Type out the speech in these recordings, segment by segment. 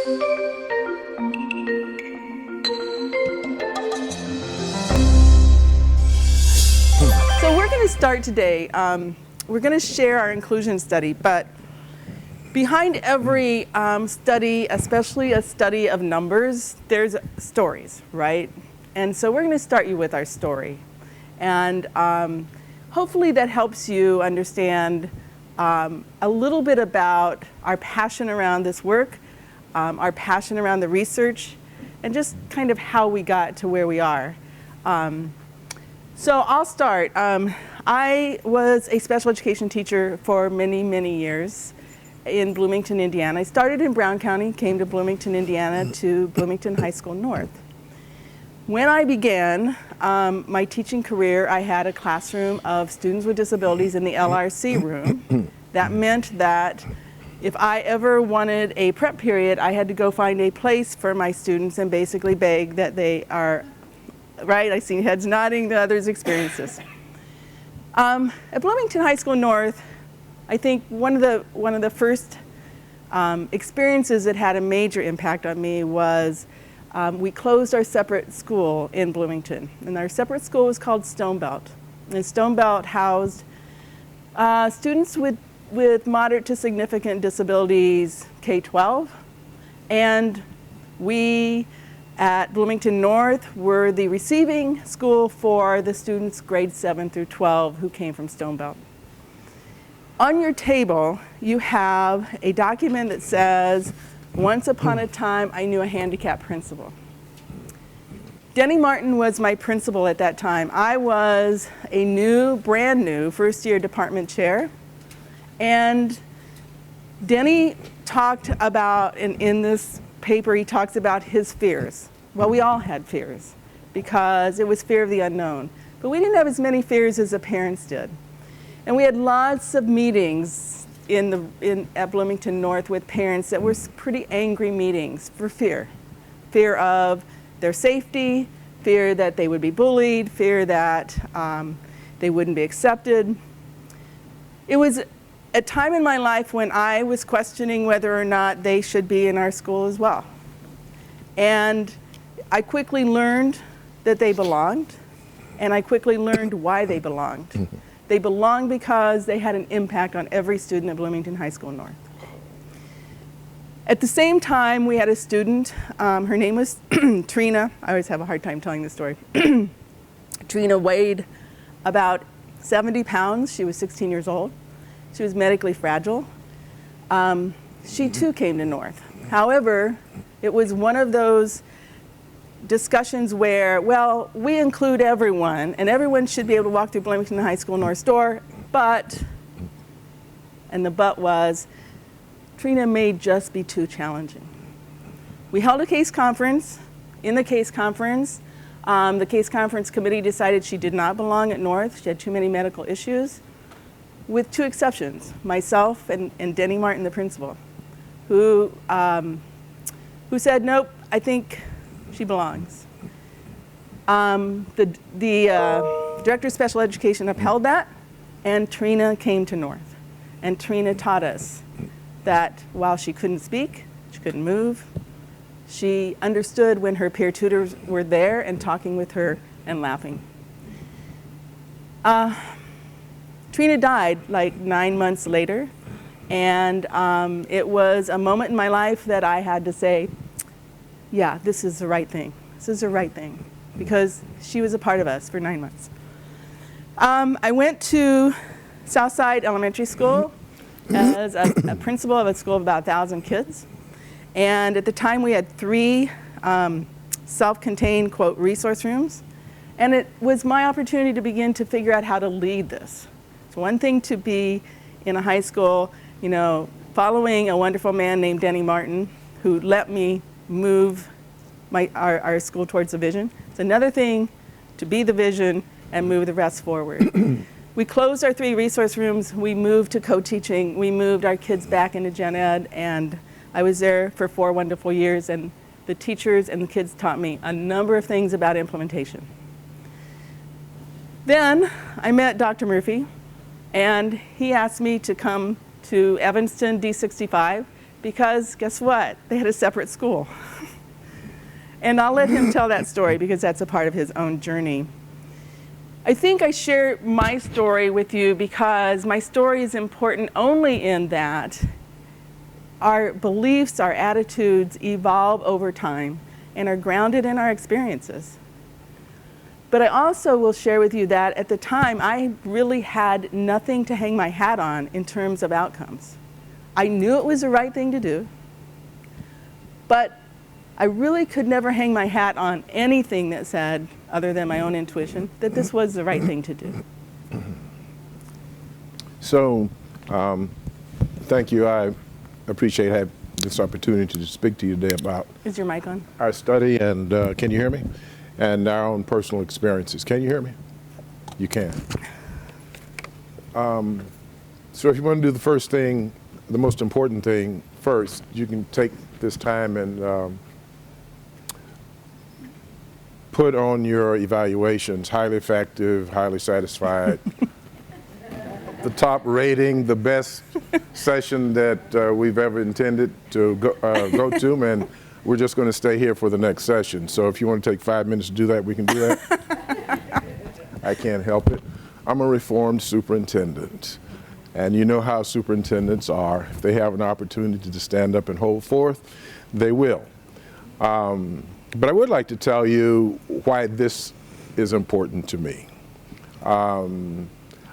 So we're going to start today. We're going to share our inclusion study, but behind every study, especially a study of numbers, there's stories, right? And so we're going to start you with our story. And hopefully that helps you understand a little bit about our passion around this work, our passion around the research, and just kind of how we got to where we are. So I'll start. I was a special education teacher for many, many years in Bloomington, Indiana. I started in Brown County, came to Bloomington, Indiana, to Bloomington High School North. When I began my teaching career, I had a classroom of students with disabilities in the LRC room. That meant that if I ever wanted a prep period, I had to go find a place for my students and basically beg that they are, right? I see heads nodding, the others experience this. At Bloomington High School North, I think one of the first experiences that had a major impact on me was we closed our separate school in Bloomington. And our separate school was called Stonebelt. And Stonebelt housed students with moderate to significant disabilities, K-12. And we at Bloomington North were the receiving school for the students grades 7 through 12 who came from Stonebelt. On your table, you have a document that says, "Once upon a time, I knew a handicapped principal." Denny Martin was my principal at that time. I was a brand new first-year department chair. And Denny talked about, in this paper, he talks about his fears. Well, we all had fears because it was fear of the unknown. But we didn't have as many fears as the parents did. And we had lots of meetings at Bloomington North with parents that were pretty angry meetings for fear. Fear of their safety, fear that they would be bullied, fear that they wouldn't be accepted. It was a time in my life when I was questioning whether or not they should be in our school as well. And I quickly learned that they belonged, and I quickly learned why they belonged. They belonged because they had an impact on every student at Bloomington High School North. At the same time, we had a student, her name was Trina. I always have a hard time telling this story. Trina weighed about 70 pounds. She was 16 years old. She was medically fragile. She too came to North. However, it was one of those discussions where, well, we include everyone, and everyone should be able to walk through Bloomington High School North door, but, and the but was, Trina may just be too challenging. We held a case conference. In the case conference committee decided she did not belong at North. She had too many medical issues, with two exceptions, myself and Denny Martin, the principal, who said, nope, I think she belongs. The Director of Special Education upheld that, and Trina came to North. And Trina taught us that while she couldn't speak, she couldn't move, she understood when her peer tutors were there and talking with her and laughing. Trina died like 9 months later, and it was a moment in my life that I had to say, yeah, this is the right thing. This is the right thing, because she was a part of us for 9 months. I went to Southside Elementary School as a principal of a school of about 1,000 kids. And at the time, we had 3 self-contained, quote, resource rooms. And it was my opportunity to begin to figure out how to lead this. It's one thing to be in a high school, you know, following a wonderful man named Denny Martin, who let me move our school towards the vision. It's another thing to be the vision and move the rest forward. We closed our 3 resource rooms. We moved to co-teaching. We moved our kids back into gen ed, and I was there for 4 wonderful years, and the teachers and the kids taught me a number of things about implementation. Then I met Dr. Murphy, and he asked me to come to Evanston D65 because guess what? They had a separate school. And I'll let him tell that story because that's a part of his own journey. I think I share my story with you because my story is important only in that our beliefs, our attitudes evolve over time and are grounded in our experiences. But I also will share with you that at the time, I really had nothing to hang my hat on in terms of outcomes. I knew it was the right thing to do, but I really could never hang my hat on anything that said, other than my own intuition, that this was the right thing to do. So, thank you. I appreciate having this opportunity to speak to you today about Is your mic on? our study and, can you hear me? And our own personal experiences. Can you hear me? You can. So if you want to do the first thing, the most important thing first, you can take this time and put on your evaluations, highly effective, highly satisfied, the top rating, the best session that we've ever intended to go to, and we're just going to stay here for the next session. So if you want to take 5 minutes to do that, we can do that. I can't help it. I'm a reformed superintendent. And you know how superintendents are. If they have an opportunity to stand up and hold forth, they will. But I would like to tell you why this is important to me. I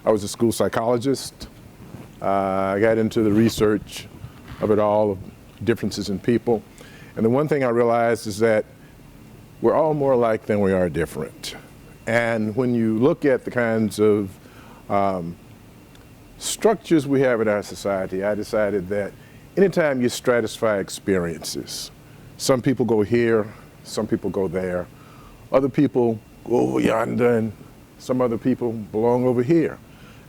was a school psychologist. I got into the research of it all, of differences in people. And the one thing I realized is that we're all more alike than we are different. And when you look at the kinds of structures we have in our society, I decided that anytime you stratify experiences, some people go here, some people go there, other people go over yonder, and some other people belong over here.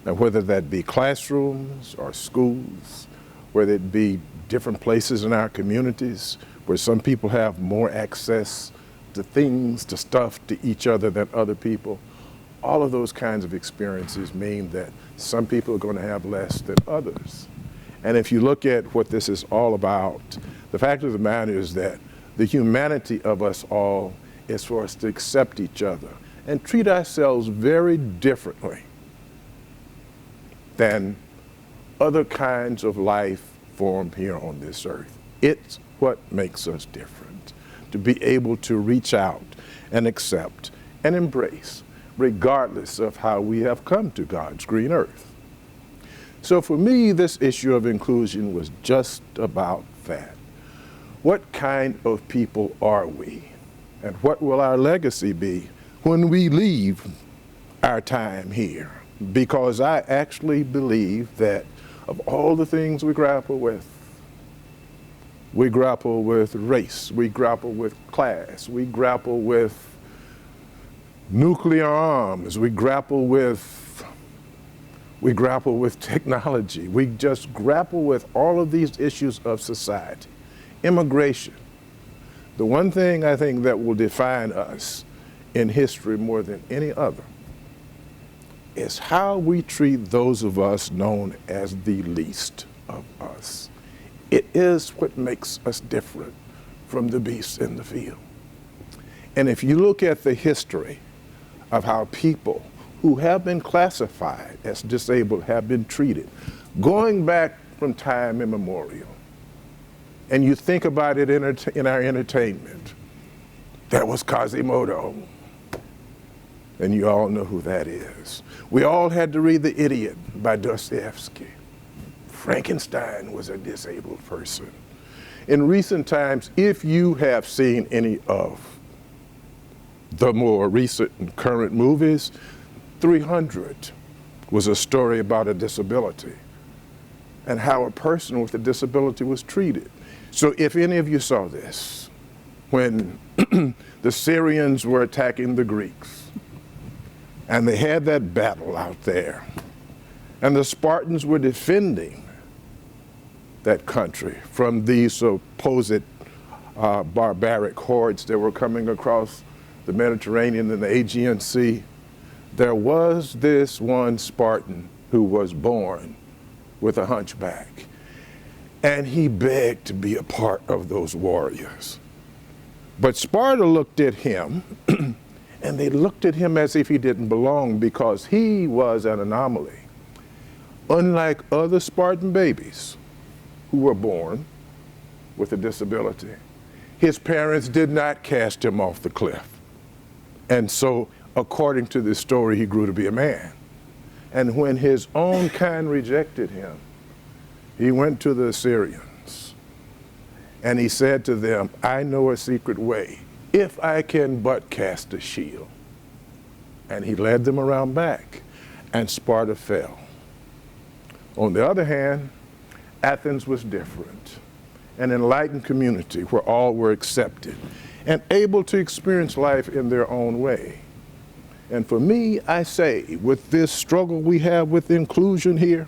Now, whether that be classrooms or schools, whether it be different places in our communities, where some people have more access to things, to stuff, to each other than other people, all of those kinds of experiences mean that some people are going to have less than others. And if you look at what this is all about, the fact of the matter is that the humanity of us all is for us to accept each other and treat ourselves very differently than other kinds of life formed here on this earth. It's what makes us different, to be able to reach out and accept and embrace, regardless of how we have come to God's green earth. So for me, this issue of inclusion was just about that. What kind of people are we? And what will our legacy be when we leave our time here? Because I actually believe that of all the things we grapple with race, we grapple with class, we grapple with nuclear arms, we grapple with technology, we just grapple with all of these issues of society. Immigration. The one thing I think that will define us in history more than any other is how we treat those of us known as the least of us. It is what makes us different from the beasts in the field. And if you look at the history of how people who have been classified as disabled have been treated, going back from time immemorial, and you think about it in our entertainment, that was Quasimodo, and you all know who that is. We all had to read The Idiot by Dostoevsky. Frankenstein was a disabled person. In recent times, if you have seen any of the more recent and current movies, 300 was a story about a disability and how a person with a disability was treated. So if any of you saw this, when the Syrians were attacking the Greeks, and they had that battle out there, and the Spartans were defending that country from these supposed barbaric hordes that were coming across the Mediterranean and the Aegean Sea, there was this one Spartan who was born with a hunchback. and he begged to be a part of those warriors. But Sparta looked at him, and they looked at him as if he didn't belong because he was an anomaly. Unlike other Spartan babies who were born with a disability, his parents did not cast him off the cliff. And so, according to this story, he grew to be a man. And when his own kind rejected him, he went to the Assyrians and he said to them, I know a secret way, if I can but cast a shield. And he led them around back, and Sparta fell. On the other hand, Athens was different, an enlightened community where all were accepted and able to experience life in their own way. And for me, I say, with this struggle we have with inclusion here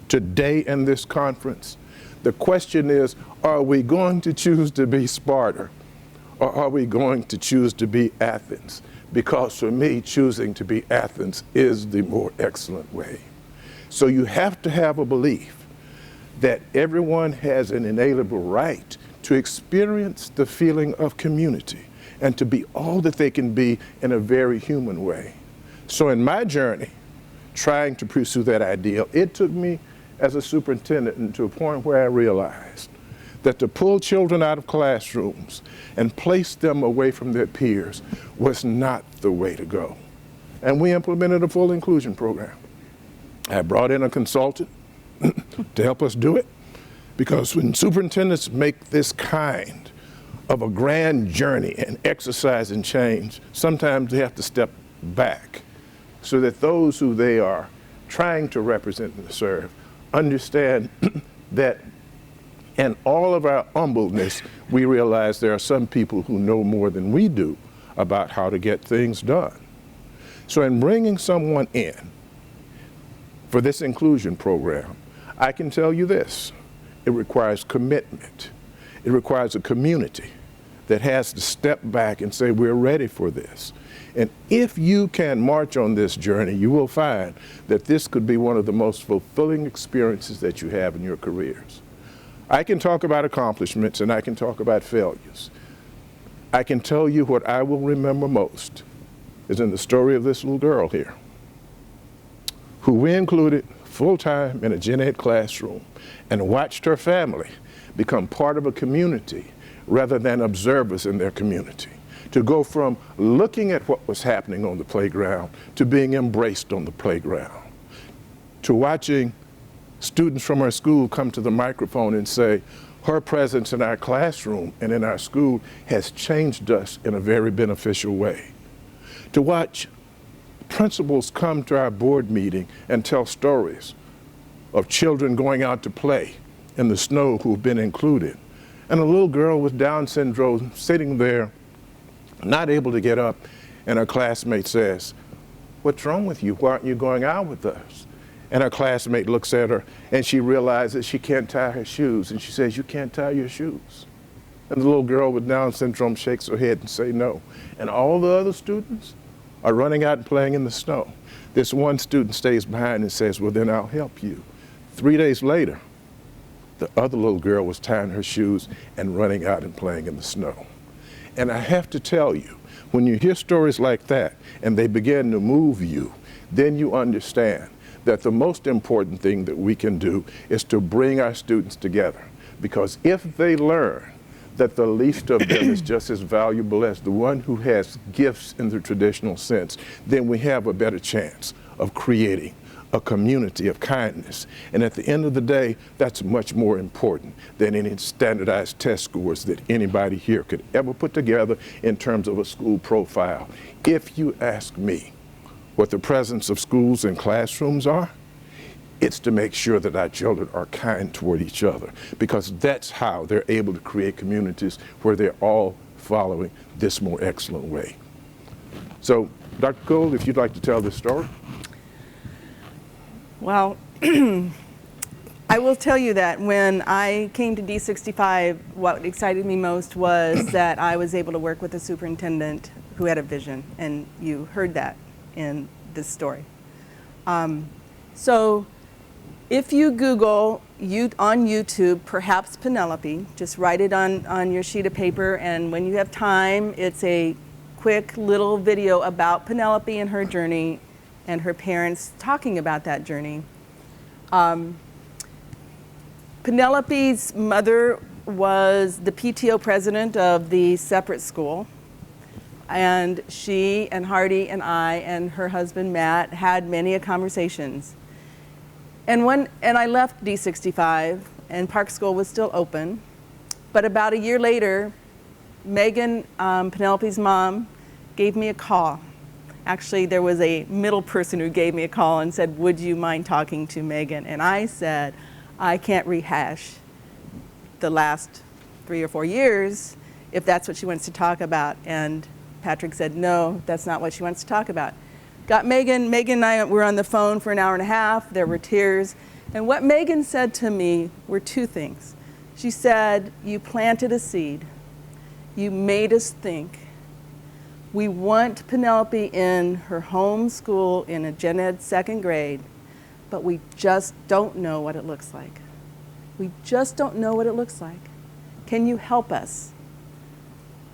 today in this conference, the question is, are we going to choose to be Sparta, or are we going to choose to be Athens? Because for me, choosing to be Athens is the more excellent way. So you have to have a belief that everyone has an inalienable right to experience the feeling of community and to be all that they can be in a very human way. So in my journey, trying to pursue that ideal, it took me as a superintendent to a point where I realized that to pull children out of classrooms and place them away from their peers was not the way to go. And we implemented a full inclusion program. I brought in a consultant to help us do it, because when superintendents make this kind of a grand journey and exercise and change, sometimes they have to step back so that those who they are trying to represent and serve understand that in all of our humbleness, we realize there are some people who know more than we do about how to get things done. So in bringing someone in for this inclusion program, I can tell you this: it requires commitment. It requires a community that has to step back and say, we're ready for this. And if you can march on this journey, you will find that this could be one of the most fulfilling experiences that you have in your careers. I can talk about accomplishments and I can talk about failures. I can tell you what I will remember most is in the story of this little girl here, who we included full-time in a gen ed classroom and watched her family become part of a community rather than observers in their community, to go from looking at what was happening on the playground to being embraced on the playground, to watching students from our school come to the microphone and say, her presence in our classroom and in our school has changed us in a very beneficial way. To watch principals come to our board meeting and tell stories of children going out to play in the snow who've been included, and a little girl with Down syndrome sitting there, not able to get up, and her classmate says, what's wrong with you? Why aren't you going out with us? And her classmate looks at her and she realizes she can't tie her shoes, and she says, you can't tie your shoes. And the little girl with Down syndrome shakes her head and says no. And all the other students are running out and playing in the snow. This one student stays behind and says, well, then I'll help you. 3 days later, the other little girl was tying her shoes and running out and playing in the snow. And I have to tell you, when you hear stories like that and they begin to move you, then you understand that the most important thing that we can do is to bring our students together. Because if they learn that the least of them is just as valuable as the one who has gifts in the traditional sense, then we have a better chance of creating a community of kindness. And at the end of the day, that's much more important than any standardized test scores that anybody here could ever put together in terms of a school profile. If you ask me what the presence of schools and classrooms are, it's to make sure that our children are kind toward each other, because that's how they're able to create communities where they're all following this more excellent way. So, Dr. Gould, if you'd like to tell this story. Well, I will tell you that when I came to D65, what excited me most was that I was able to work with a superintendent who had a vision, and you heard that in this story. So if you Google on YouTube, perhaps Penelope. Just write it on your sheet of paper, and when you have time, it's a quick little video about Penelope and her journey and her parents talking about that journey. Penelope's mother was the PTO president of the separate school, and she and Hardy and I and her husband Matt had many conversations. And I left D65, and Park School was still open, but about a year later, Megan, Penelope's mom, gave me a call. Actually, there was a middle person who gave me a call and said, would you mind talking to Megan? And I said, I can't rehash the last 3 or 4 years if that's what she wants to talk about. And Patrick said, no, that's not what she wants to talk about. Got Megan and I were on the phone for an hour and a half. There were tears. And what Megan said to me were 2 things. She said, you planted a seed. You made us think. We want Penelope in her home school in a gen ed 2nd grade, but we just don't know what it looks like. We just don't know what it looks like. Can you help us?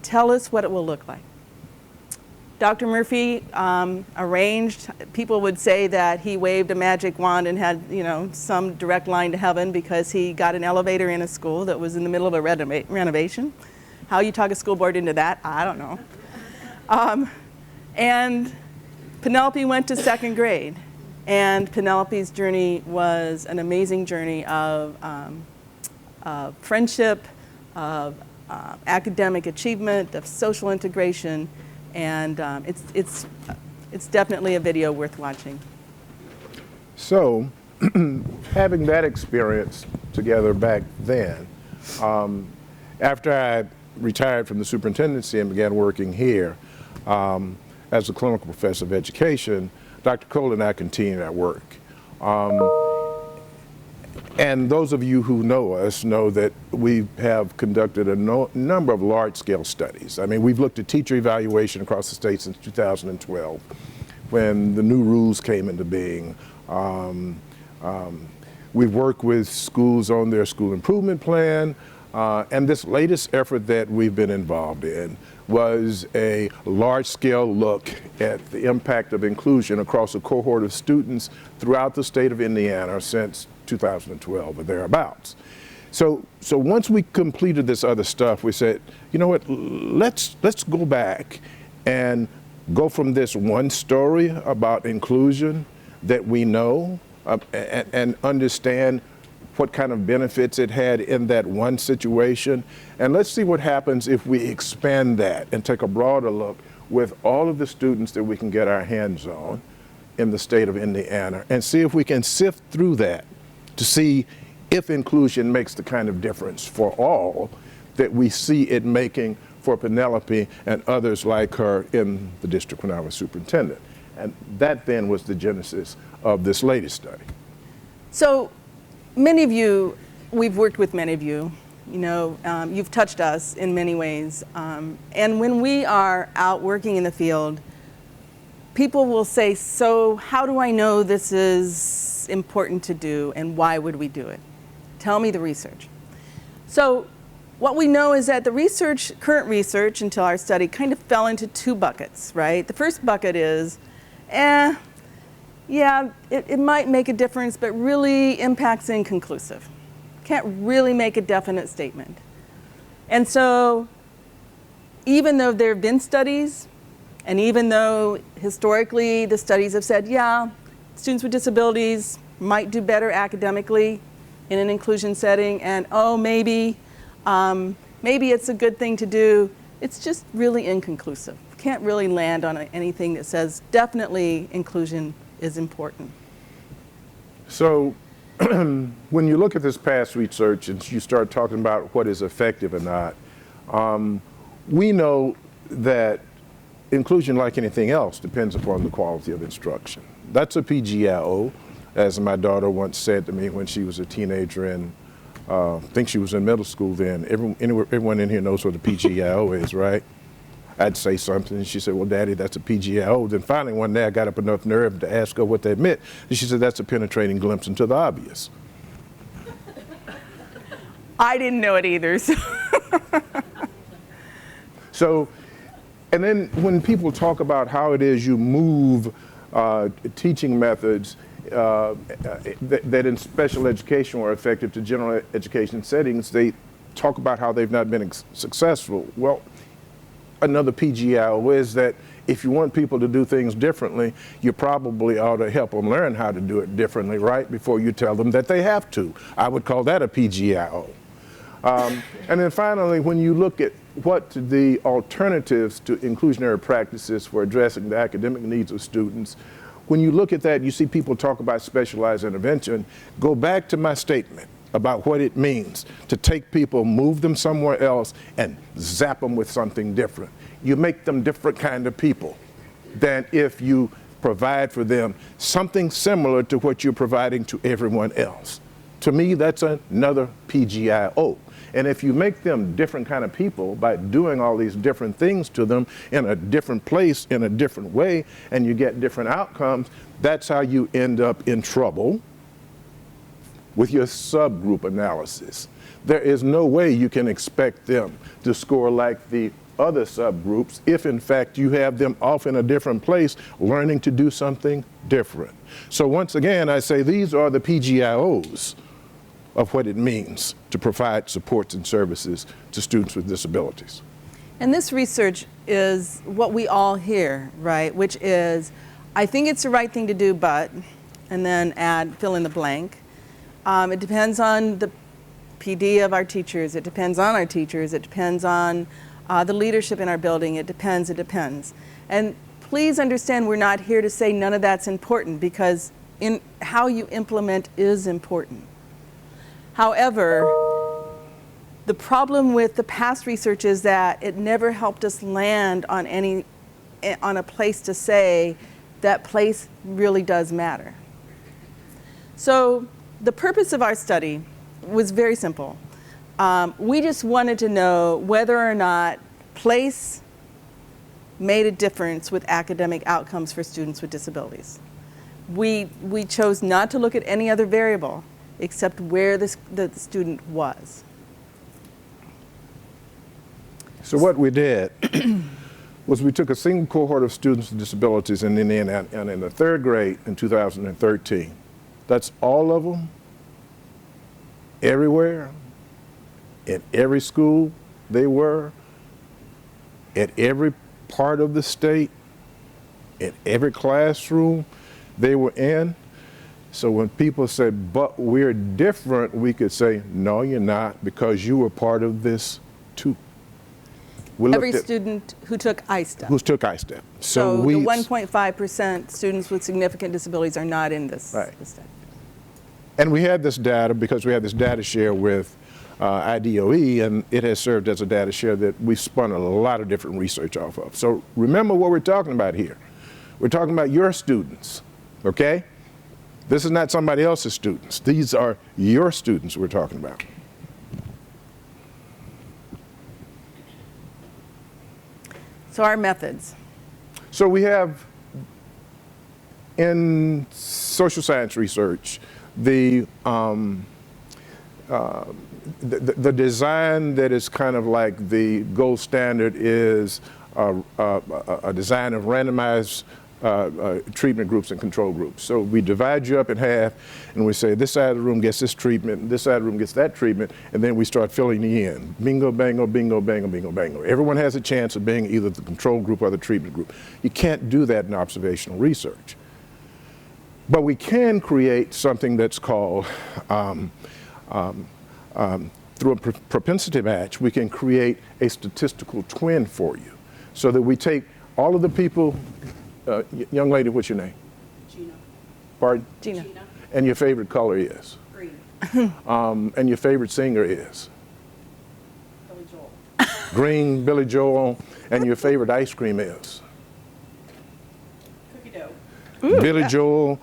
Tell us what it will look like. Dr. Murphy arranged, people would say that he waved a magic wand and had, some direct line to heaven because he got an elevator in a school that was in the middle of a renovation. How you talk a school board into that, I don't know. And Penelope went to 2nd grade, and Penelope's journey was an amazing journey of friendship, of academic achievement, of social integration, and it's definitely a video worth watching. So, having that experience together back then, after I retired from the superintendency and began working here as a clinical professor of education, Dr. Cole and I continued our work. And those of you who know us know that we have conducted a number of large-scale studies. I mean, we've looked at teacher evaluation across the state since 2012, when the new rules came into being. We've worked with schools on their school improvement plan, and this latest effort that we've been involved in was a large-scale look at the impact of inclusion across a cohort of students throughout the state of Indiana since 2012 or thereabouts. So once we completed this other stuff, we said, you know what, let's go back and go from this one story about inclusion that we know and understand what kind of benefits it had in that one situation. And let's see what happens if we expand that and take a broader look with all of the students that we can get our hands on in the state of Indiana, and see if we can sift through that to see if inclusion makes the kind of difference for all that we see it making for Penelope and others like her in the district when I was superintendent. And that then was the genesis of this latest study. So many of you, we've worked with many of you, you've touched us in many ways. And when we are out working in the field, people will say, so how do I know this is important to do and why would we do it? Tell me the research. So what we know is that the current research until our study kind of fell into 2 buckets, right? The first bucket is, yeah, it might make a difference, but really impact's inconclusive. Can't really make a definite statement. And so even though there have been studies, and even though historically the studies have said, yeah, students with disabilities might do better academically in an inclusion setting, and maybe it's a good thing to do, it's just really inconclusive. Can't really land on anything that says definitely inclusion is important. So when you look at this past research and you start talking about what is effective or not, we know that inclusion, like anything else, depends upon the quality of instruction. That's a PGIO, as my daughter once said to me when she was a teenager, and I think she was in middle school then. Everyone in here knows what a PGIO is, right? I'd say something, and she said, well, Daddy, that's a PGIO. Then finally one day I got up enough nerve to ask her what they meant, and she said, that's a penetrating glimpse into the obvious. I didn't know it either. So. So, and then when people talk about how it is you move teaching methods that in special education are effective to general education settings, they talk about how they've not been successful. Well, another PGIO is that if you want people to do things differently, you probably ought to help them learn how to do it differently, right, before you tell them that they have to. I would call that a PGIO. And then finally, when you look at what the alternatives to inclusionary practices for addressing the academic needs of students, when you look at that, you see people talk about specialized intervention. Go back to my statement about what it means to take people, move them somewhere else, and zap them with something different. You make them different kind of people than if you provide for them something similar to what you're providing to everyone else. To me, that's another PGIO. And if you make them different kind of people by doing all these different things to them in a different place, in a different way, and you get different outcomes, that's how you end up in trouble with your subgroup analysis. There is no way you can expect them to score like the other subgroups if in fact you have them off in a different place learning to do something different. So once again, I say these are the PGIOs of what it means to provide supports and services to students with disabilities. And this research is what we all hear, right? Which is, I think it's the right thing to do, but, and then add, fill in the blank. It depends on the PD of our teachers. It depends on our teachers. It depends on the leadership in our building. It depends. And please understand, we're not here to say none of that's important, because in how you implement is important. However, the problem with the past research is that it never helped us land on a place to say that place really does matter. So the purpose of our study was very simple. We just wanted to know whether or not place made a difference with academic outcomes for students with disabilities. We chose not to look at any other variable except where the student was. So what we did was we took a single cohort of students with disabilities in Indiana, and in the third grade in 2013, that's all of them, everywhere, in every school they were, at every part of the state, in every classroom they were in. So when people say, but we're different, we could say, no, you're not, because you were part of this too. Every student who took ISTEP. Who took ISTEP. So the 1.5% students with significant disabilities are not in this, right. This study. And we had this data because we had this data share with IDOE, and it has served as a data share that we've spun a lot of different research off of. So remember what we're talking about here. We're talking about your students, okay? This is not somebody else's students. These are your students we're talking about. So our methods. So we have, in social science research, the design that is kind of like the gold standard is a design of randomized treatment groups and control groups. So we divide you up in half, and we say this side of the room gets this treatment, and this side of the room gets that treatment, and then we start filling the in. Bingo, bango, bingo, bango, bingo, bango. Everyone has a chance of being either the control group or the treatment group. You can't do that in observational research. But we can create something that's called, through a propensity match, we can create a statistical twin for you. So that we take all of the people. Young lady, what's your name? Gina. Pardon? Gina. And your favorite color is? Green. And your favorite singer is? Billy Joel. Green, Billy Joel. And your favorite ice cream is? Cookie dough. Ooh, Billy yeah. Joel,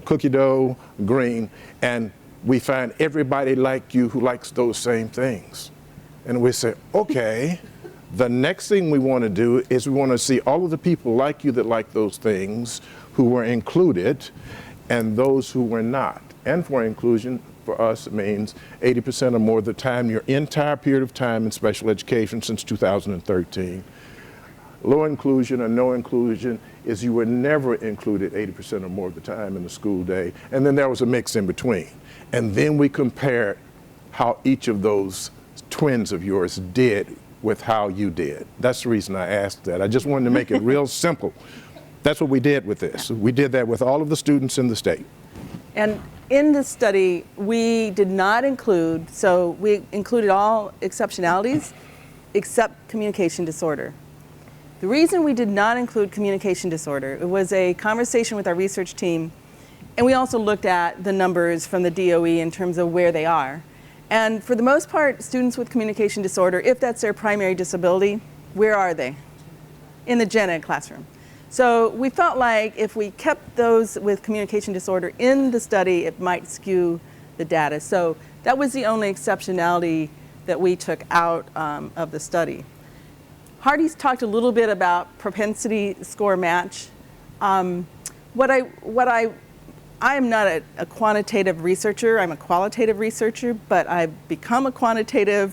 cookie dough, green. And we find everybody like you who likes those same things. And we say, okay. The next thing we want to do is we want to see all of the people like you that like those things who were included and those who were not. And for inclusion, for us, it means 80% or more of the time, your entire period of time in special education since 2013. Low inclusion or no inclusion is you were never included 80% or more of the time in the school day, and then there was a mix in between. And then we compared how each of those twins of yours did with how you did. That's the reason I asked that. I just wanted to make it real simple. That's what we did with this. We did that with all of the students in the state. And in this study, we did not include, so we included all exceptionalities except communication disorder. The reason we did not include communication disorder, it was a conversation with our research team, and we also looked at the numbers from the DOE in terms of where they are. And for the most part, students with communication disorder, if that's their primary disability, where are they? In the gen ed classroom. So we felt like if we kept those with communication disorder in the study, it might skew the data. So that was the only exceptionality that we took out of the study. Hardy's talked a little bit about propensity score match. I am not a quantitative researcher, I'm a qualitative researcher, but I've become a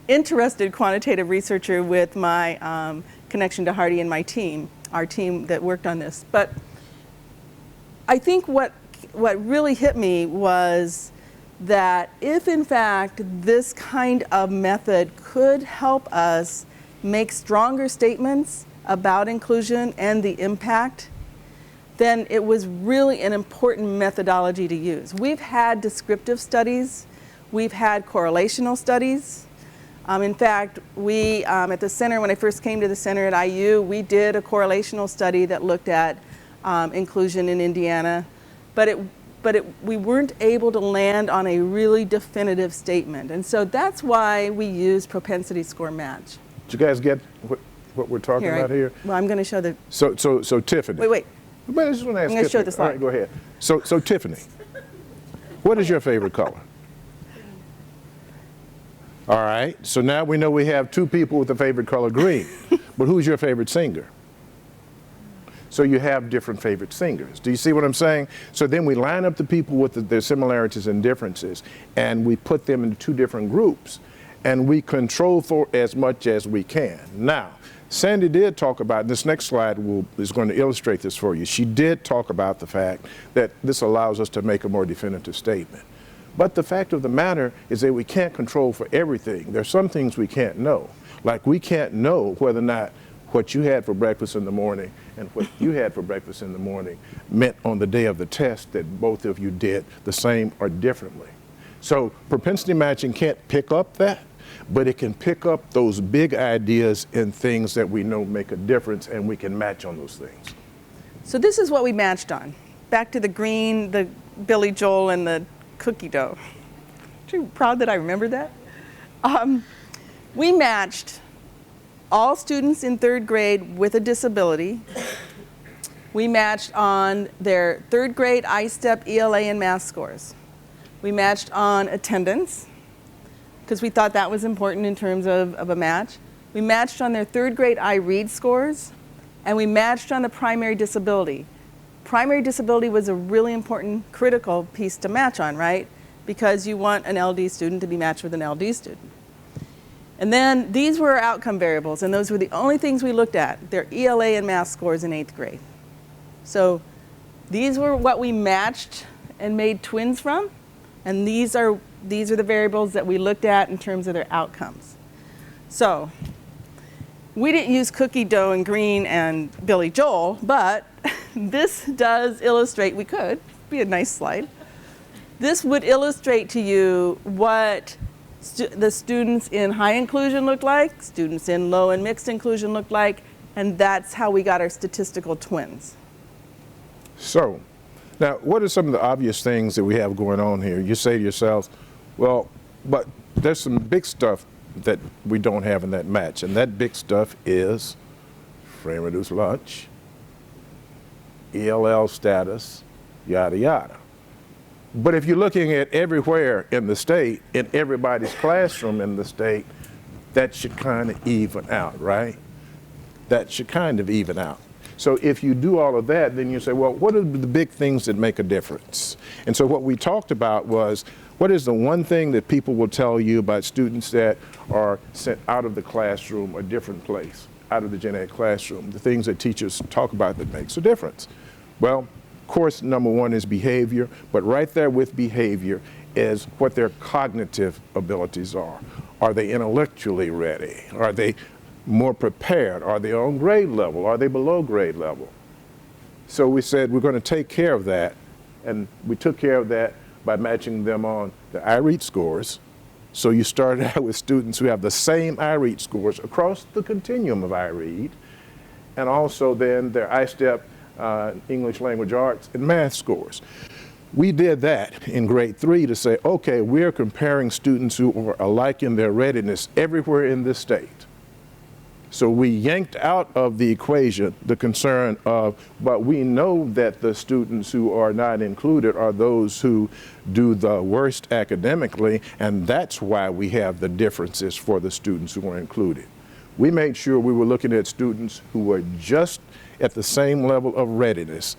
interested quantitative researcher with my connection to Hardy and my team, our team that worked on this. But I think what really hit me was that if in fact this kind of method could help us make stronger statements about inclusion and the impact, then it was really an important methodology to use. We've had descriptive studies, we've had correlational studies. In fact, we at the center, when I first came to the center at IU, we did a correlational study that looked at inclusion in Indiana, but we weren't able to land on a really definitive statement. And so that's why we use propensity score match. Did you guys get what we're talking about here? Well, I'm going to show the... So Tiffany. Wait. But I just want to ask I'm going to show Tiffany. the slide. All right, go ahead. So Tiffany, what is your favorite color? All right, so now we know we have two people with a favorite color, green. But who's your favorite singer? So you have different favorite singers. Do you see what I'm saying? So then we line up the people with their similarities and differences, and we put them into two different groups, and we control for as much as we can. Now, Sandi did talk about, this next slide is going to illustrate this for you. She did talk about the fact that this allows us to make a more definitive statement. But the fact of the matter is that we can't control for everything. There's some things we can't know. Like we can't know whether or not what you had for breakfast in the morning and what you had for breakfast in the morning meant on the day of the test that both of you did the same or differently. So propensity matching can't pick up that, but it can pick up those big ideas and things that we know make a difference, and we can match on those things. So this is what we matched on. Back to the green, the Billy Joel, and the cookie dough. Aren't you proud that I remembered that? We matched all students in third grade with a disability. We matched on their third grade ISTEP, ELA, and math scores. We matched on attendance, because we thought that was important in terms of a match. We matched on their third grade iRead scores, and we matched on the primary disability. Primary disability was a really important, critical piece to match on, right? Because you want an LD student to be matched with an LD student. And then these were our outcome variables, and those were the only things we looked at, their ELA and math scores in 8th grade. So these were what we matched and made twins from, and these are the variables that we looked at in terms of their outcomes. So we didn't use cookie dough and green and Billy Joel, but this does illustrate, we could, be a nice slide. This would illustrate to you what the students in high inclusion looked like, students in low and mixed inclusion looked like, and that's how we got our statistical twins. So, now what are some of the obvious things that we have going on here? You say to yourselves, well, but there's some big stuff that we don't have in that match, and that big stuff is free and reduced lunch, ELL status, yada yada. But if you're looking at everywhere in the state, in everybody's classroom in the state, that should kind of even out, right? That should kind of even out. So if you do all of that, then you say, well, what are the big things that make a difference? And so what we talked about was, What is the one thing that people will tell you about students that are sent out of the classroom a different place, out of the gen ed classroom, the things that teachers talk about that makes a difference? Well, of course, number one is behavior, but right there with behavior is what their cognitive abilities are. Are they intellectually ready? Are they more prepared? Are they on grade level? Are they below grade level? So we said we're going to take care of that, and we took care of that by matching them on the iRead scores. So you started out with students who have the same iRead scores across the continuum of iRead, and also then their iStep English Language Arts and math scores. We did that in grade 3 to say, okay, we're comparing students who are alike in their readiness everywhere in this state. So we yanked out of the equation the concern of, but we know that the students who are not included are those who do the worst academically, and that's why we have the differences for the students who are included. We made sure we were looking at students who were just at the same level of readiness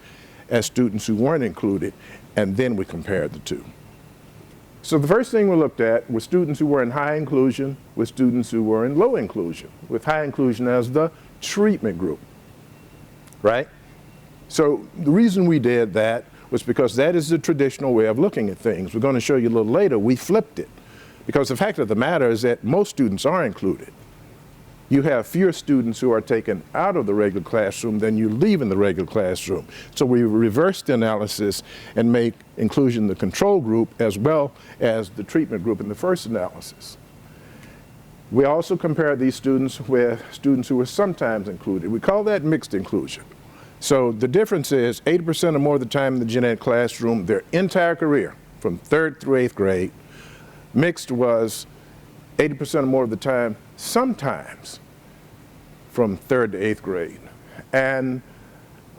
as students who weren't included, and then we compared the two. So the first thing we looked at was students who were in high inclusion with students who were in low inclusion, with high inclusion as the treatment group, right? So the reason we did that was because that is the traditional way of looking at things. We're going to show you a little later, we flipped it. Because the fact of the matter is that most students are included. You have fewer students who are taken out of the regular classroom than you leave in the regular classroom. So we reversed the analysis and make inclusion the control group as well as the treatment group in the first analysis. We also compared these students with students who were sometimes included. We call that mixed inclusion. So the difference is 80% or more of the time in the gen ed classroom, their entire career, from 3rd through 8th grade, mixed was 80% or more of the time, sometimes from 3rd to 8th grade. And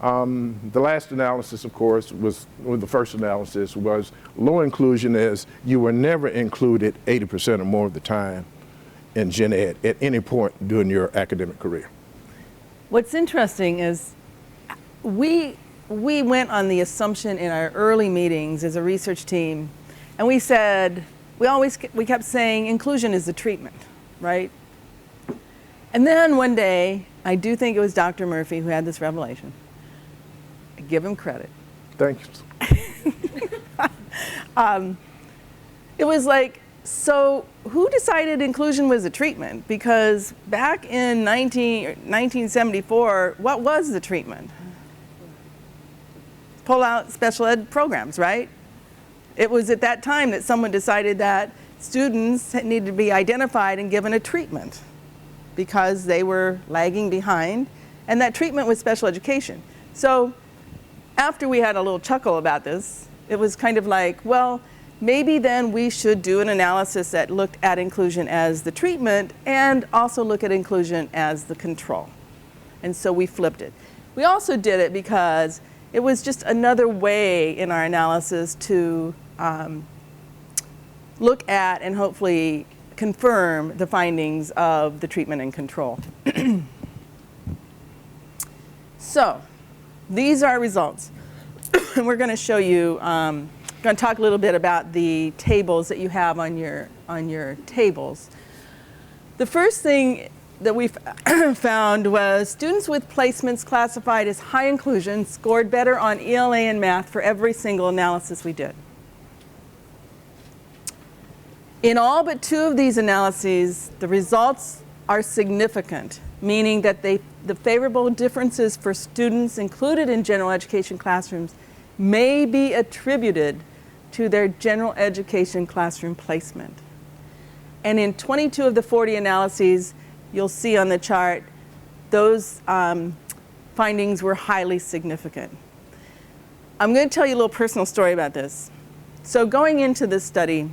the last analysis, of course, or the first analysis was low inclusion is you were never included 80% or more of the time in gen ed at any point during your academic career. What's interesting is we went on the assumption in our early meetings as a research team, and we said, we kept saying inclusion is the treatment, right? And then one day, I do think it was Dr. Murphy who had this revelation. I give him credit. Thank you. It was like, so who decided inclusion was a treatment? Because back in 1974, what was the treatment? Pull out special ed programs, right? It was at that time that someone decided that students needed to be identified and given a treatment because they were lagging behind, and that treatment was special education. So after we had a little chuckle about this, it was kind of like, well, maybe then we should do an analysis that looked at inclusion as the treatment and also look at inclusion as the control. And so we flipped it. We also did it because it was just another way in our analysis to look at and hopefully confirm the findings of the treatment and control. So these are results. And we're going to show you, I'm going to talk a little bit about the tables that you have on your tables. The first thing that we found was students with placements classified as high inclusion scored better on ELA and math for every single analysis we did. In all but 2 of these analyses, the results are significant, meaning that the favorable differences for students included in general education classrooms may be attributed to their general education classroom placement. And in 22 of the 40 analyses, you'll see on the chart, those findings were highly significant. I'm going to tell you a little personal story about this. So going into this study,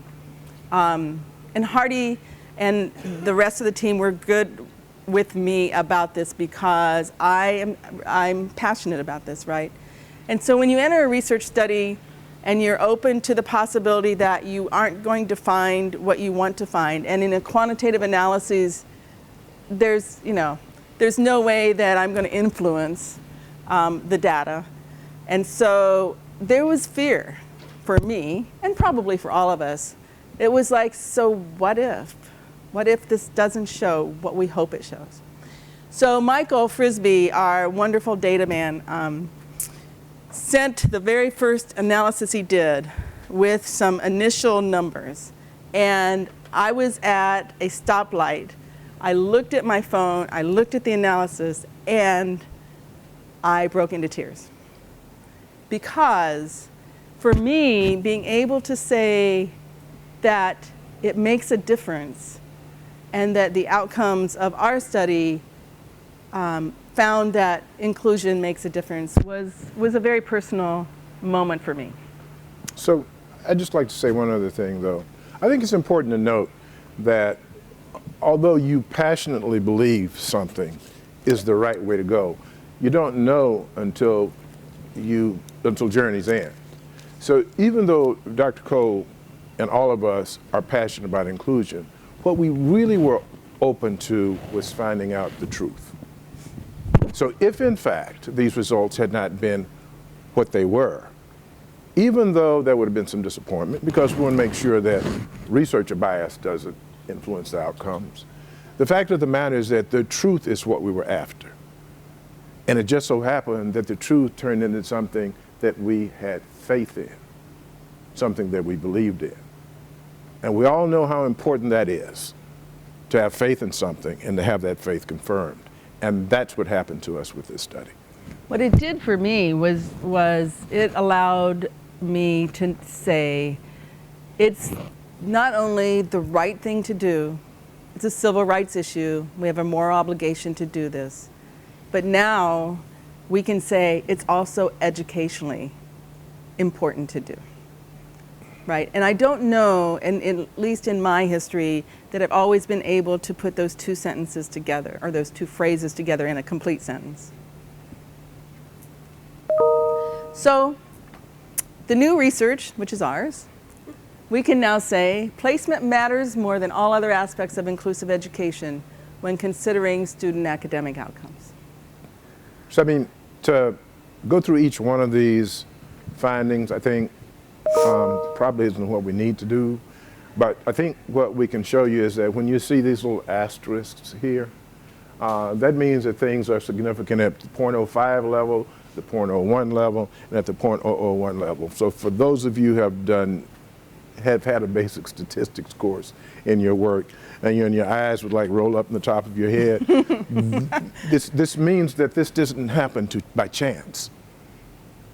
and Hardy and the rest of the team were good with me about this because I'm passionate about this, right? And so when you enter a research study and you're open to the possibility that you aren't going to find what you want to find, and in a quantitative analysis, there's no way that I'm going to influence the data. And so there was fear for me, and probably for all of us, it was like, so what if? What if this doesn't show what we hope it shows? So Michael Frisbee, our wonderful data man, sent the very first analysis he did with some initial numbers. And I was at a stoplight. I looked at my phone, I looked at the analysis, and I broke into tears. Because for me, being able to say that it makes a difference and that the outcomes of our study found that inclusion makes a difference was a very personal moment for me. So I'd just like to say one other thing, though. I think it's important to note that although you passionately believe something is the right way to go, you don't know until journey's end. So even though Dr. Cole and all of us are passionate about inclusion, what we really were open to was finding out the truth. So if in fact these results had not been what they were, even though there would have been some disappointment, because we want to make sure that researcher bias doesn't influence the outcomes, the fact of the matter is that the truth is what we were after. And it just so happened that the truth turned into something that we had faith in, something that we believed in. And we all know how important that is, to have faith in something and to have that faith confirmed. And that's what happened to us with this study. What it did for me was it allowed me to say it's not only the right thing to do, it's a civil rights issue, we have a moral obligation to do this, but now we can say it's also educationally important to do, right? And I don't know, and at least in my history, that I've always been able to put those two sentences together, or those two phrases together in a complete sentence. So, the new research, which is ours, we can now say placement matters more than all other aspects of inclusive education when considering student academic outcomes. So I mean, to go through each one of these findings, I think probably isn't what we need to do. But I think what we can show you is that when you see these little asterisks here, that means that things are significant at the 0.05 level, the 0.01 level, and at the 0.001 level. So for those of you who have had a basic statistics course in your work, and your eyes would like roll up in the top of your head, this means that this doesn't happen by chance.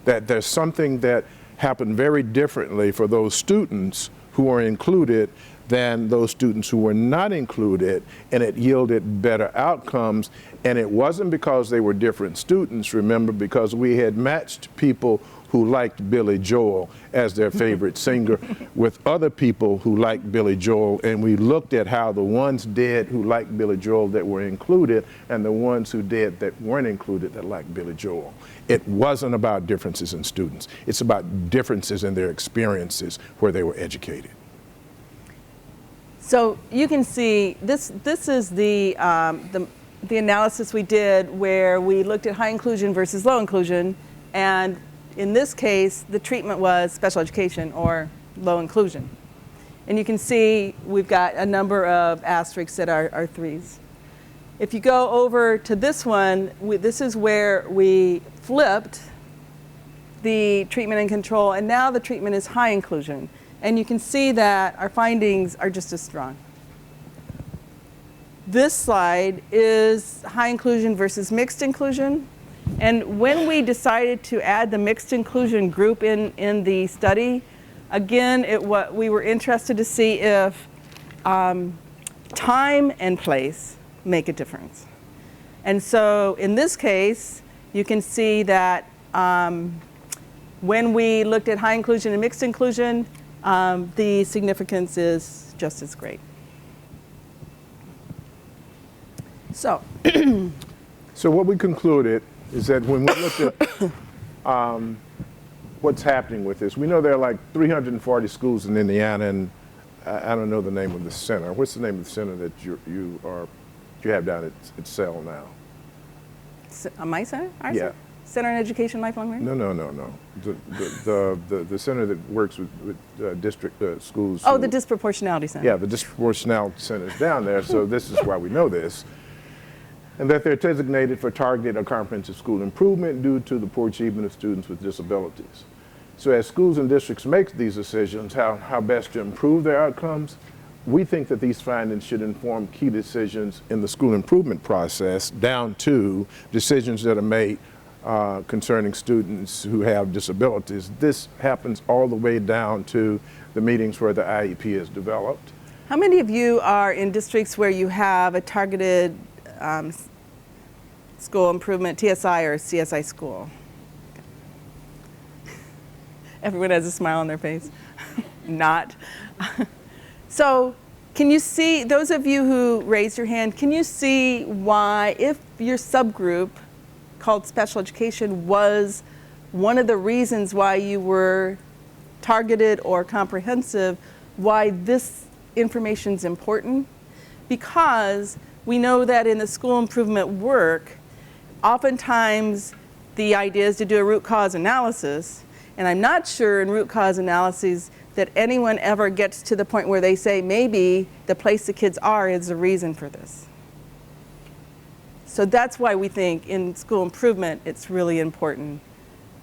That there's something that happened very differently for those students who were included than those students who were not included, and it yielded better outcomes. And it wasn't because they were different students, remember, because we had matched people who liked Billy Joel as their favorite singer with other people who liked Billy Joel, and we looked at how the ones did who liked Billy Joel that were included and the ones who did that weren't included that liked Billy Joel. It wasn't about differences in students. It's about differences in their experiences where they were educated. So you can see this is the analysis we did where we looked at high inclusion versus low inclusion, and in this case, the treatment was special education or low inclusion. And you can see we've got a number of asterisks that are threes. If you go over to this one, this is where we flipped the treatment and control, and now the treatment is high inclusion. And you can see that our findings are just as strong. This slide is high inclusion versus mixed inclusion. And when we decided to add the mixed inclusion group in the study, again, we were interested to see if time and place make a difference. And so in this case, you can see that when we looked at high inclusion and mixed inclusion, the significance is just as great. So, so what we concluded is that when we looked at what's happening with this, we know there are like 340 schools in Indiana, and I don't know the name of the center. What's the name of the center that you have down at Cell now? My center? Our yeah. center? Center on Education Lifelong Learning? No. The center that works with district schools. Oh, the Disproportionality Center. Yeah, the Disproportionality Center is down there, so this is why we know this. And that they're designated for targeted or comprehensive school improvement due to the poor achievement of students with disabilities. So as schools and districts make these decisions, how best to improve their outcomes, we think that these findings should inform key decisions in the school improvement process, down to decisions that are made concerning students who have disabilities. This happens all the way down to the meetings where the IEP is developed. How many of you are in districts where you have a targeted school improvement, TSI or CSI school? Everyone has a smile on their face. Not. So can you see, those of you who raised your hand, can you see why, if your subgroup called special education was one of the reasons why you were targeted or comprehensive, why this information is important? Because we know that in the school improvement work, oftentimes the idea is to do a root cause analysis, and I'm not sure in root cause analyses that anyone ever gets to the point where they say maybe the place the kids are is the reason for this. So that's why we think in school improvement it's really important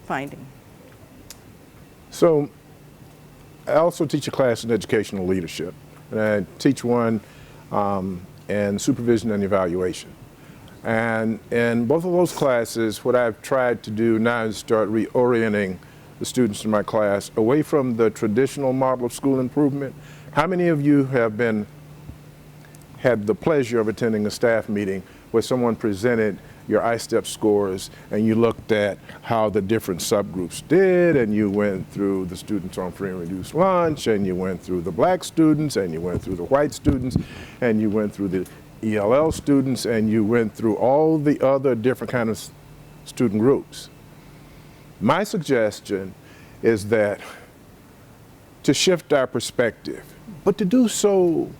finding. So I also teach a class in educational leadership, and I teach one in supervision and evaluation. And in both of those classes, what I've tried to do now is start reorienting the students in my class away from the traditional model of school improvement. How many of you have had the pleasure of attending a staff meeting where someone presented your I-STEP scores and you looked at how the different subgroups did, and you went through the students on free and reduced lunch, and you went through the black students, and you went through the white students, and you went through the ELL students, and you went through all the other different kind of student groups? My suggestion is that to shift our perspective, but to do so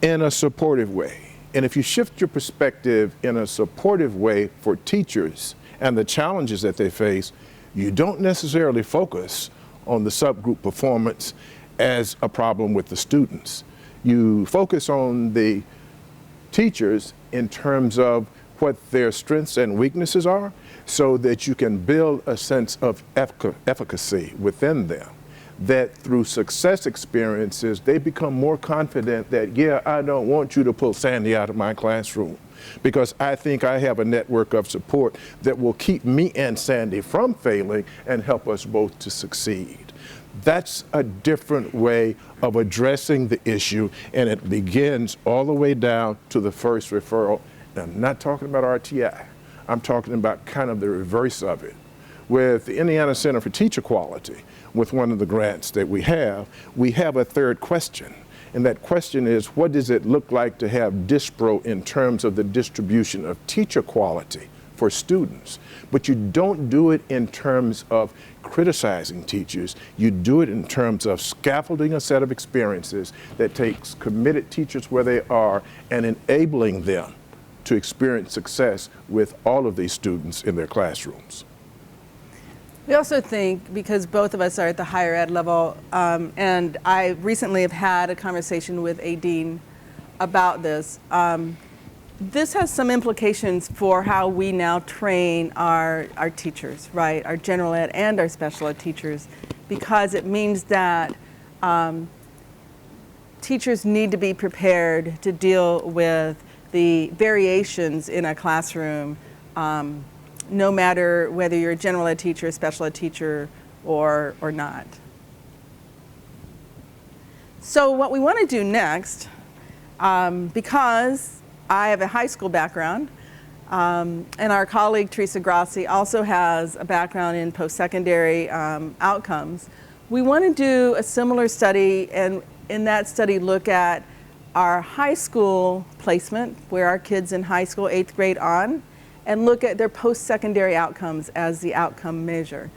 in a supportive way. And if you shift your perspective in a supportive way for teachers and the challenges that they face, you don't necessarily focus on the subgroup performance as a problem with the students. You focus on the teachers in terms of what their strengths and weaknesses are, so that you can build a sense of efficacy within them, that through success experiences, they become more confident that, yeah, I don't want you to pull Sandi out of my classroom, because I think I have a network of support that will keep me and Sandi from failing and help us both to succeed. That's a different way of addressing the issue, and it begins all the way down to the first referral. Now, I'm not talking about RTI. I'm talking about kind of the reverse of it. With the Indiana Center for Teacher Quality, with one of the grants that we have a third question. And that question is, what does it look like to have DISPRO in terms of the distribution of teacher quality for students? But you don't do it in terms of criticizing teachers. You do it in terms of scaffolding a set of experiences that takes committed teachers where they are and enabling them to experience success with all of these students in their classrooms. We also think, because both of us are at the higher ed level, and I recently have had a conversation with a dean about this, this has some implications for how we now train our teachers, right? Our general ed and our special ed teachers, because it means that teachers need to be prepared to deal with the variations in a classroom, no matter whether you're a general ed teacher, a special ed teacher, or not. So what we want to do next, because I have a high school background, and our colleague Teresa Grassi also has a background in post-secondary outcomes, we want to do a similar study, and in that study look at our high school placement, where our kids in high school, 8th grade on, and look at their post-secondary outcomes as the outcome measure.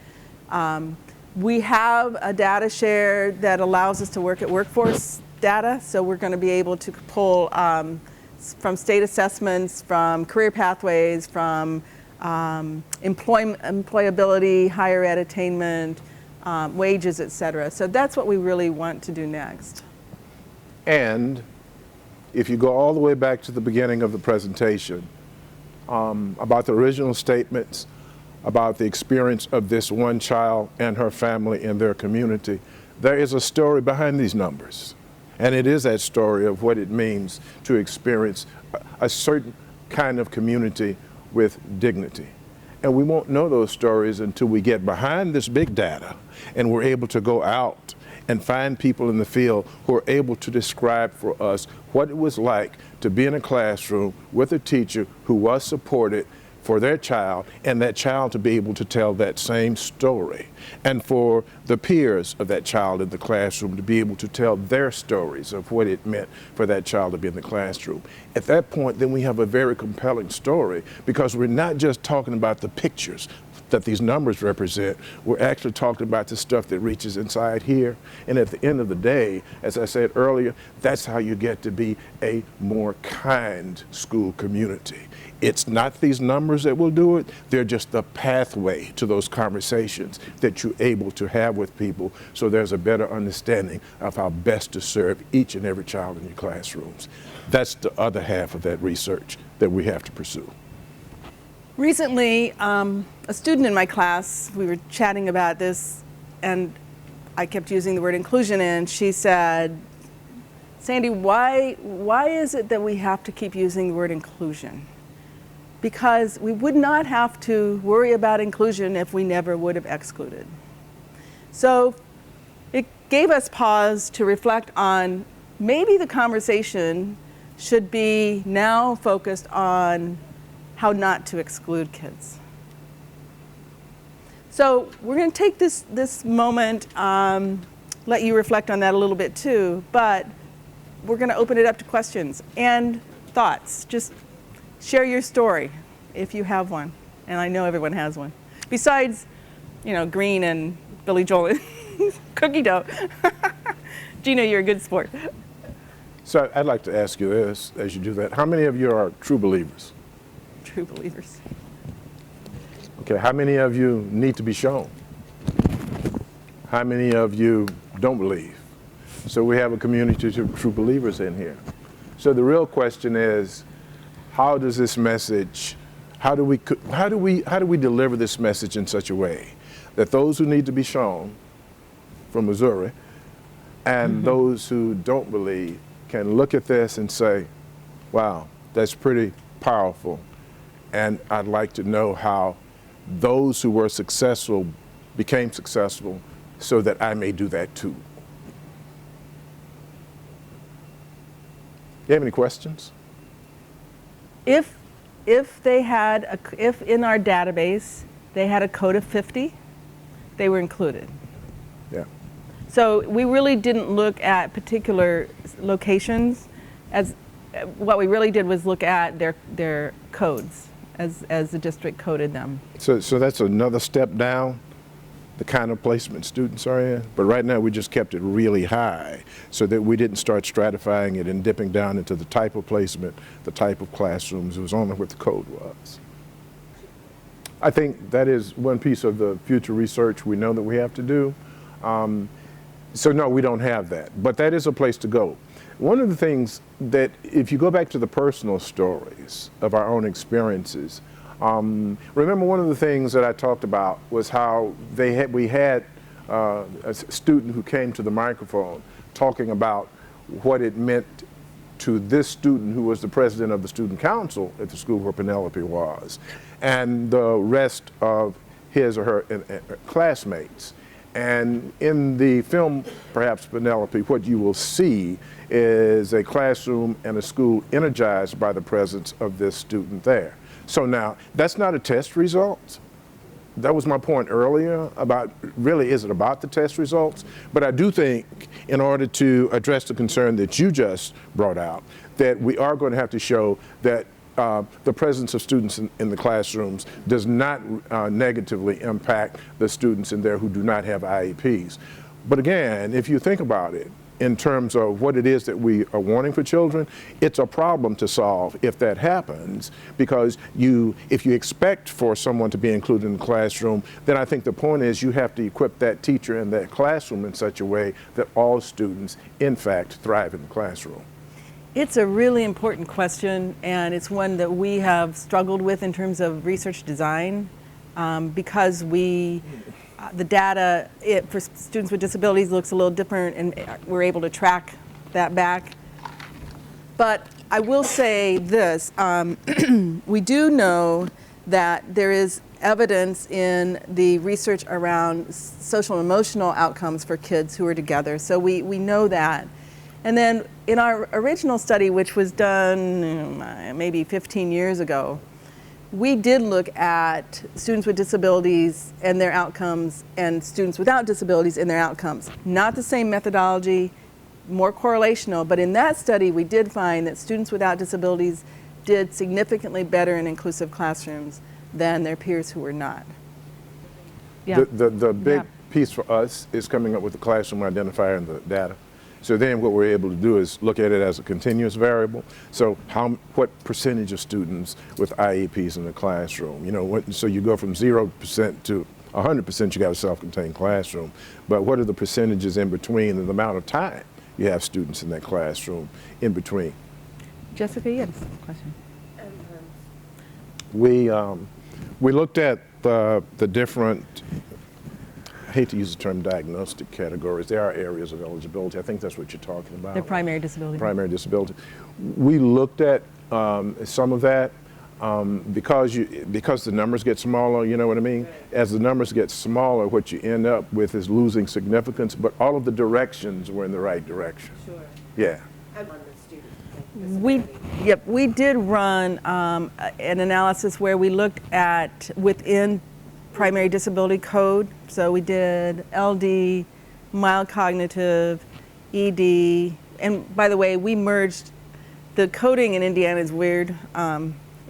We have a data share that allows us to work at workforce data, so we're going to be able to pull from state assessments, from career pathways, from employability, higher ed attainment, wages, et cetera. So that's what we really want to do next. And if you go all the way back to the beginning of the presentation, about the original statements, about the experience of this one child and her family and their community, there is a story behind these numbers. And it is that story of what it means to experience a certain kind of community with dignity. And we won't know those stories until we get behind this big data and we're able to go out and find people in the field who are able to describe for us what it was like to be in a classroom with a teacher who was supported for their child, and that child to be able to tell that same story, and for the peers of that child in the classroom to be able to tell their stories of what it meant for that child to be in the classroom. At that point, then we have a very compelling story, because we're not just talking about the pictures that these numbers represent, we're actually talking about the stuff that reaches inside here. And at the end of the day, as I said earlier, that's how you get to be a more kind school community. It's not these numbers that will do it, they're just the pathway to those conversations that you're able to have with people, so there's a better understanding of how best to serve each and every child in your classrooms. That's the other half of that research that we have to pursue. Recently, a student in my class, we were chatting about this, and I kept using the word inclusion, and she said, Sandy, why is it that we have to keep using the word inclusion? Because we would not have to worry about inclusion if we never would have excluded. So it gave us pause to reflect on maybe the conversation should be now focused on how not to exclude kids. So we're going to take this moment, let you reflect on that a little bit too, but we're going to open it up to questions and thoughts. Just share your story if you have one, and I know everyone has one. Besides, Green and Billy Joel and cookie dough. Gina, you're a good sport. So I'd like to ask you this as you do that. How many of you are true believers? True believers. Okay, how many of you need to be shown? How many of you don't believe? So we have a community of true believers in here. So the real question is, how does this message, how do we deliver this message in such a way that those who need to be shown from Missouri and those who don't believe can look at this and say, wow, that's pretty powerful. And I'd like to know how those who were successful became successful so that I may do that too. You have any questions? If they had if in our database they had a code of 50, they were included. Yeah. So we really didn't look at particular locations. As what we really did was look at their codes as the district coded them. So that's another step down, the kind of placement students are in. But right now we just kept it really high so that we didn't start stratifying it and dipping down into the type of placement, the type of classrooms. It was only what the code was. I think that is one piece of the future research we know that we have to do. So no, we don't have that, but that is a place to go. One of the things that, if you go back to the personal stories of our own experiences, remember one of the things that I talked about was how we had a student who came to the microphone talking about what it meant to this student who was the president of the student council at the school where Penelope was, and the rest of his or her classmates. And in the film, perhaps Penelope, what you will see is a classroom and a school energized by the presence of this student there. So now, that's not a test result. That was my point earlier about, really, is it about the test results? But I do think, in order to address the concern that you just brought out, that we are going to have to show that the presence of students in the classrooms does not negatively impact the students in there who do not have IEPs. But again, if you think about it, in terms of what it is that we are wanting for children, it's a problem to solve if that happens, because if you expect for someone to be included in the classroom, then I think the point is you have to equip that teacher in that classroom in such a way that all students, in fact, thrive in the classroom. It's a really important question, and it's one that we have struggled with in terms of research design, because the data for students with disabilities looks a little different, and we're able to track that back. But I will say this, we do know that there is evidence in the research around social and emotional outcomes for kids who are together, so we know that. And then in our original study, which was done maybe 15 years ago, we did look at students with disabilities and their outcomes and students without disabilities and their outcomes. Not the same methodology, more correlational, but in that study we did find that students without disabilities did significantly better in inclusive classrooms than their peers who were not. Yeah. The big piece for us is coming up with the classroom identifier and the data. So then what we're able to do is look at it as a continuous variable. So what percentage of students with IEPs in the classroom? You know, so you go from 0% to 100%, you got a self-contained classroom. But what are the percentages in between and the amount of time you have students in that classroom in between? Jessica, you had a question. We looked at the different, I hate to use the term diagnostic categories. There are areas of eligibility. I think that's what you're talking about. The primary disability. Primary disability. We looked at some of that because the numbers get smaller, you know what I mean? As the numbers get smaller, what you end up with is losing significance, but all of the directions were in the right direction. Sure. Yeah. We did run an analysis where we looked at within primary disability code. So we did LD, mild cognitive, ED, and by the way, we merged, the coding in Indiana is weird.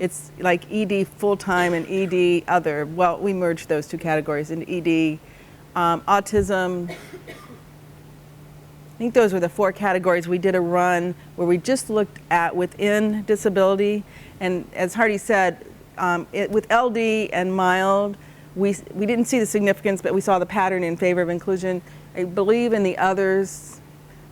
It's like ED full-time and ED other. Well, we merged those two categories into ED. Autism, I think those were the four categories. We did a run where we just looked at within disability, and as Hardy said, with LD and mild, we didn't see the significance, but we saw the pattern in favor of inclusion. I believe in the others,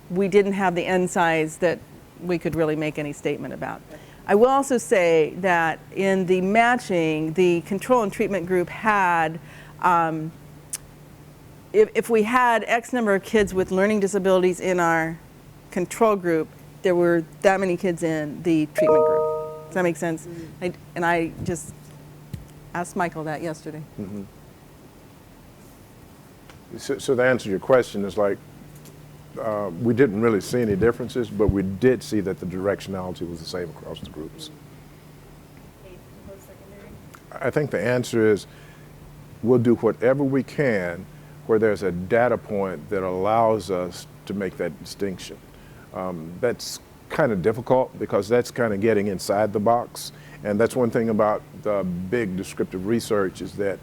we didn't have the N size that we could really make any statement about. I will also say that in the matching, the control and treatment group had, if we had X number of kids with learning disabilities in our control group, there were that many kids in the treatment group. Does that make sense? And I just asked Michael that yesterday. Mm-hmm. So the answer to your question is like, we didn't really see any differences, but we did see that the directionality was the same across the groups. I think the answer is we'll do whatever we can where there's a data point that allows us to make that distinction. That's kind of difficult because that's kind of getting inside the box. And that's one thing about the big descriptive research is that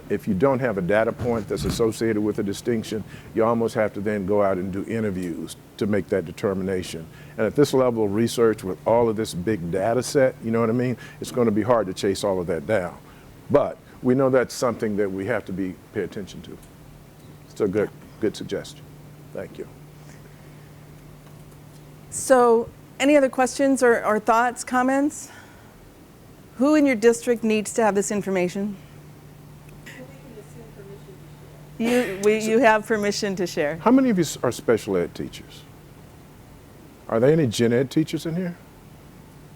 if you don't have a data point that's associated with a distinction, you almost have to then go out and do interviews to make that determination. And at this level of research with all of this big data set, you know what I mean? It's going to be hard to chase all of that down. But we know that's something that we have to pay attention to. It's a good suggestion. Thank you. So any other questions or thoughts, comments? Who in your district needs to have this information? You have permission to share. How many of you are special ed teachers? Are there any gen ed teachers in here?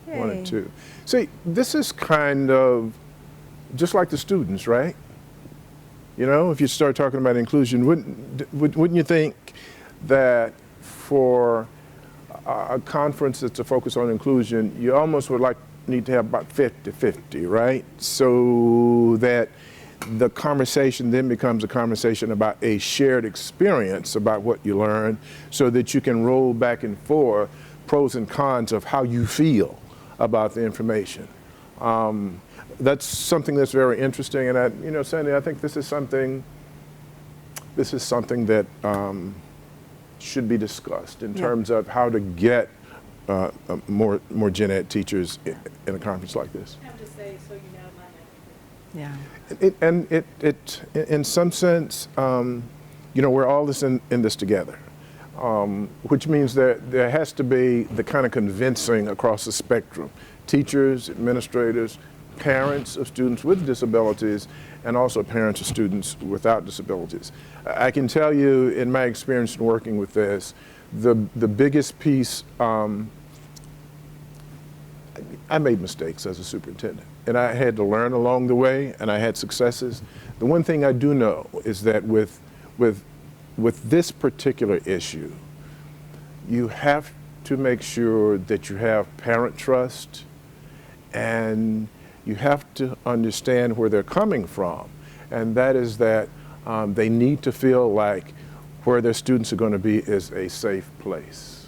Yay. 1 and 2. See, this is kind of just like the students, right? You know, if you start talking about inclusion, wouldn't you think that for a conference that's a focus on inclusion, you almost would need to have about 50-50, right? So that the conversation then becomes a conversation about a shared experience about what you learn so that you can roll back and forth pros and cons of how you feel about the information. That's something that's very interesting, and you know, Sandi, I think this is something that should be discussed in terms of how to get more gen ed teachers in a conference like this. I have to say, so you know, my name. Yeah. It in some sense, you know, we're all in this together, which means that there has to be the kind of convincing across the spectrum, teachers, administrators, parents of students with disabilities, and also parents of students without disabilities. I can tell you, in my experience in working with this, the biggest piece, I made mistakes as a superintendent, and I had to learn along the way, and I had successes. The one thing I do know is that with this particular issue, you have to make sure that you have parent trust, and you have to understand where they're coming from, and that is that they need to feel like where their students are going to be is a safe place.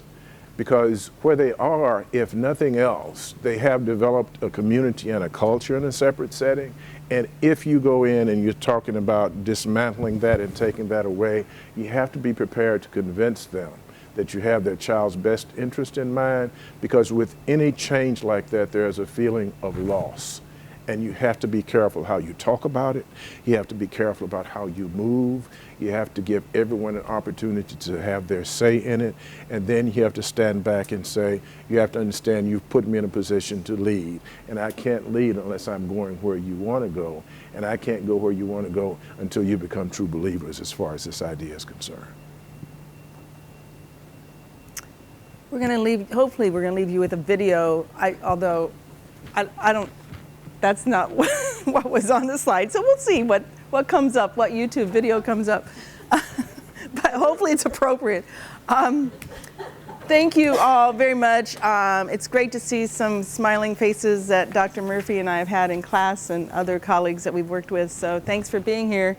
Because where they are, if nothing else, they have developed a community and a culture in a separate setting. And if you go in and you're talking about dismantling that and taking that away, you have to be prepared to convince them that you have their child's best interest in mind, because with any change like that, there's a feeling of loss. And you have to be careful how you talk about it. You have to be careful about how you move. You have to give everyone an opportunity to have their say in it. And then you have to stand back and say, you have to understand you've put me in a position to lead. And I can't lead unless I'm going where you want to go. And I can't go where you want to go until you become true believers as far as this idea is concerned. We're going to leave, hopefully we're going to leave you with a video, although I don't, that's not what was on the slide. So we'll see what comes up, what YouTube video comes up. But hopefully it's appropriate. Thank you all very much. It's great to see some smiling faces that Dr. Murphy and I have had in class and other colleagues that we've worked with. So thanks for being here.